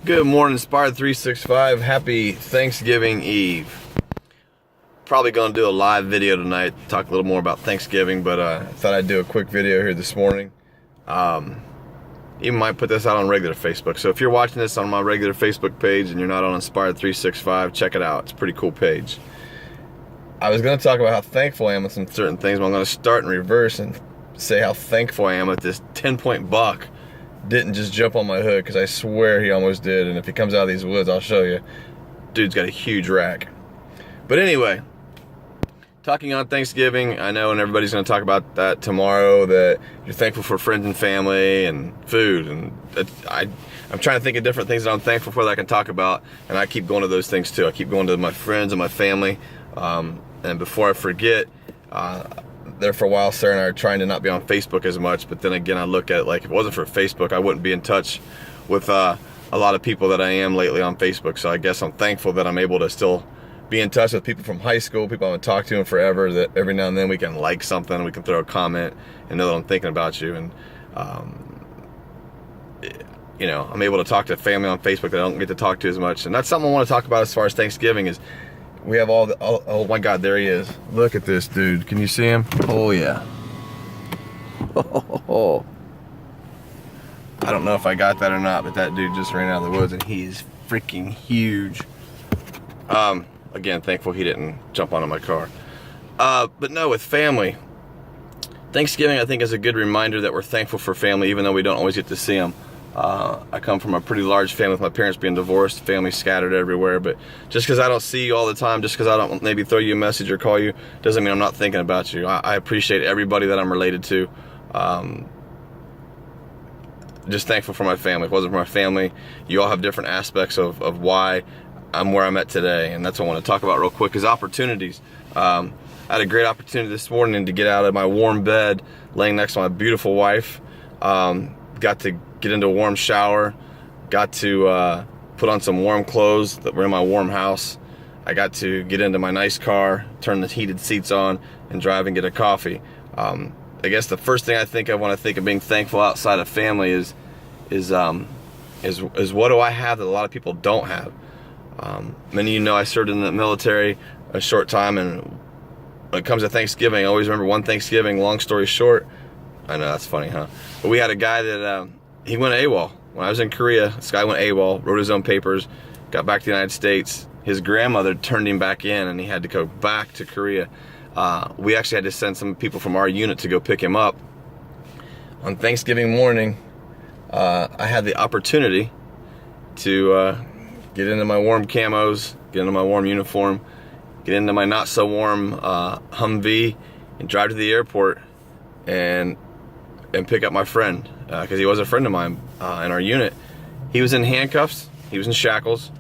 Good morning, Inspired 365. Happy Thanksgiving Eve. Probably going to do a live video tonight, talk a little more about Thanksgiving, but I thought I'd do a quick video here this morning. Even might put this out on regular Facebook. So if you're watching this on my regular Facebook page and you're not on Inspired 365, check it out. It's a pretty cool page. I was going to talk about how thankful I am with some certain things, but I'm going to start in reverse and say how thankful I am that this 10-point buck didn't just jump on my hood, because I swear he almost did, and if he comes out of these woods, I'll show you. Dude's got a huge rack. But anyway, talking on Thanksgiving, I know, and everybody's going to talk about that tomorrow, that you're thankful for friends and family and food, and I'm trying to think of different things that I'm thankful for that I can talk about, and I keep going to those things too. I keep going to my friends and my family, and before I forget, there for a while, Sarah and I are trying to not be on Facebook as much, but then again, I look at it like, if it wasn't for Facebook, I wouldn't be in touch with a lot of people that I am lately on Facebook. So I guess I'm thankful that I'm able to still be in touch with people from high school, people I haven't talked to in forever, that every now and then we can like something, we can throw a comment and know that I'm thinking about you. And you know, I'm able to talk to family on Facebook that I don't get to talk to as much. And that's something I want to talk about as far as Thanksgiving is. We have oh my God, there he is. Look at this dude. Can you see him? Oh yeah. Oh. I don't know if I got that or not, but that dude just ran out of the woods and he is freaking huge. Again, thankful he didn't jump onto my car. But no, with family, Thanksgiving I think is a good reminder that we're thankful for family, even though we don't always get to see them. I come from a pretty large family with my parents being divorced, family scattered everywhere, but just because I don't see you all the time, just because I don't maybe throw you a message or call you, doesn't mean I'm not thinking about you. I appreciate everybody that I'm related to. Just thankful for my family. If it wasn't for my family, you all have different aspects of why I'm where I'm at today, and that's what I want to talk about real quick, is opportunities. I had a great opportunity this morning to get out of my warm bed, laying next to my beautiful wife. Got to get into a warm shower, got to put on some warm clothes that were in my warm house. I got to get into my nice car, turn the heated seats on, and drive and get a coffee. I guess the first thing I think I want to think of being thankful outside of family is what do I have that a lot of people don't have? Many of you know I served in the military a short time, and when it comes to Thanksgiving, I always remember one Thanksgiving, long story short. I know, that's funny, huh? But we had a guy that, he went AWOL. When I was in Korea, this guy went AWOL, wrote his own papers, got back to the United States. His grandmother turned him back in, and he had to go back to Korea. We actually had to send some people from our unit to go pick him up. On Thanksgiving morning, I had the opportunity to get into my warm camos, get into my warm uniform, get into my not so warm Humvee, and drive to the airport and pick up my friend, because he was a friend of mine in our unit. He was in handcuffs, he was in shackles.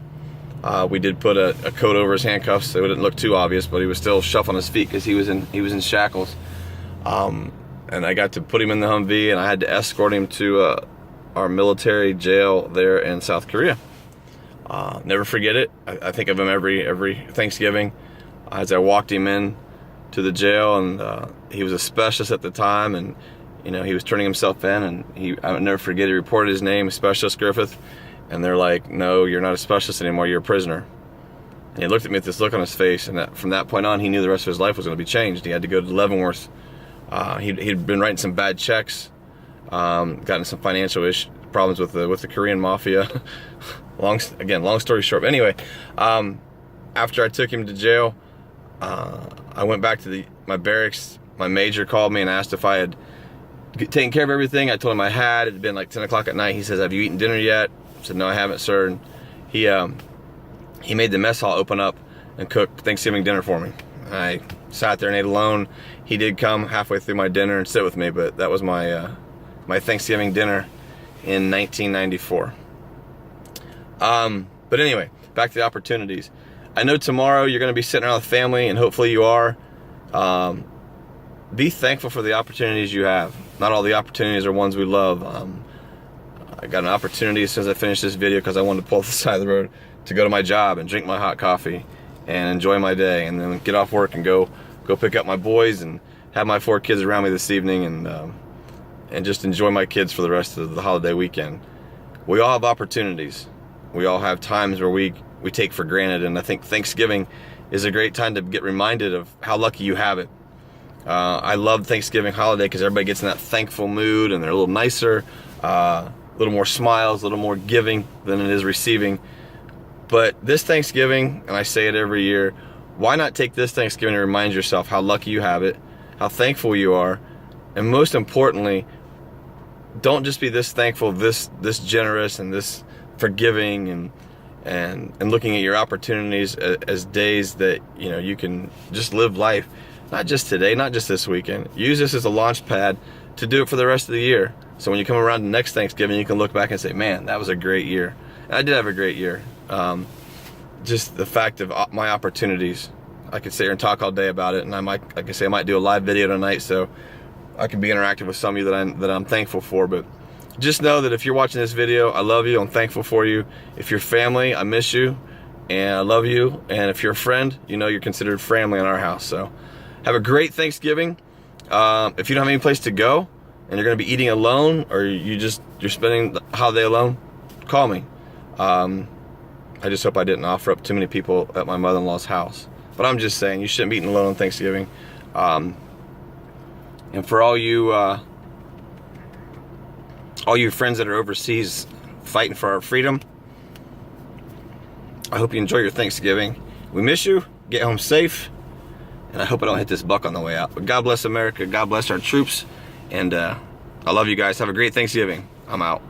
We did put a coat over his handcuffs so it didn't look too obvious, but he was still shuffling his feet because he was in shackles. And I got to put him in the Humvee, and I had to escort him to our military jail there in South Korea. Never forget it. I think of him every Thanksgiving as I walked him in to the jail, and he was a specialist at the time, and you know, he was turning himself in, and I'll never forget, he reported his name, Specialist Griffith, and they're like, no, you're not a specialist anymore, you're a prisoner. And he looked at me with this look on his face, and from that point on, he knew the rest of his life was going to be changed. He had to go to Leavenworth. He'd been writing some bad checks, gotten some financial problems with the Korean mafia. long story short. But anyway, after I took him to jail, I went back to my barracks. My major called me and asked if I had taken care of everything. I told him I had. It had been like 10 o'clock at night. He says, have you eaten dinner yet? I said, no, I haven't, sir. And he made the mess hall open up and cook Thanksgiving dinner for me. I sat there and ate alone. He did come halfway through my dinner and sit with me, but that was my my Thanksgiving dinner in 1994. But anyway, back to the opportunities. I know tomorrow you're going to be sitting around with family, and hopefully you are. Be thankful for the opportunities you have. Not all the opportunities are ones we love. I got an opportunity as soon as I finished this video, because I wanted to pull off the side of the road, to go to my job and drink my hot coffee and enjoy my day, and then get off work and go pick up my boys and have my 4 kids around me this evening, and just enjoy my kids for the rest of the holiday weekend. We all have opportunities. We all have times where we take for granted, and I think Thanksgiving is a great time to get reminded of how lucky you have it. I love Thanksgiving holiday because everybody gets in that thankful mood, and they're a little nicer, a little more smiles, a little more giving than it is receiving. But this Thanksgiving, and I say it every year, why not take this Thanksgiving and remind yourself how lucky you have it, how thankful you are, and most importantly, don't just be this thankful, this generous, and this forgiving, and looking at your opportunities as days that you can just live life, not just today, not just this weekend. Use this as a launch pad to do it for the rest of the year. So when you come around to next Thanksgiving, you can look back and say, man, that was a great year. And I did have a great year. Just the fact of my opportunities. I could sit here and talk all day about it, and I might, like I say, I might do a live video tonight so I can be interactive with some of you that I'm thankful for. But just know that if you're watching this video, I love you, I'm thankful for you. If you're family, I miss you, and I love you. And if you're a friend, you're considered family in our house. So have a great Thanksgiving. If you don't have any place to go, and you're gonna be eating alone, or you're spending the holiday alone, call me. I just hope I didn't offer up too many people at my mother-in-law's house. But I'm just saying, you shouldn't be eating alone on Thanksgiving. And for all you friends that are overseas fighting for our freedom, I hope you enjoy your Thanksgiving. We miss you. Get home safe. And I hope I don't hit this buck on the way out. But God bless America. God bless our troops. And I love you guys. Have a great Thanksgiving. I'm out.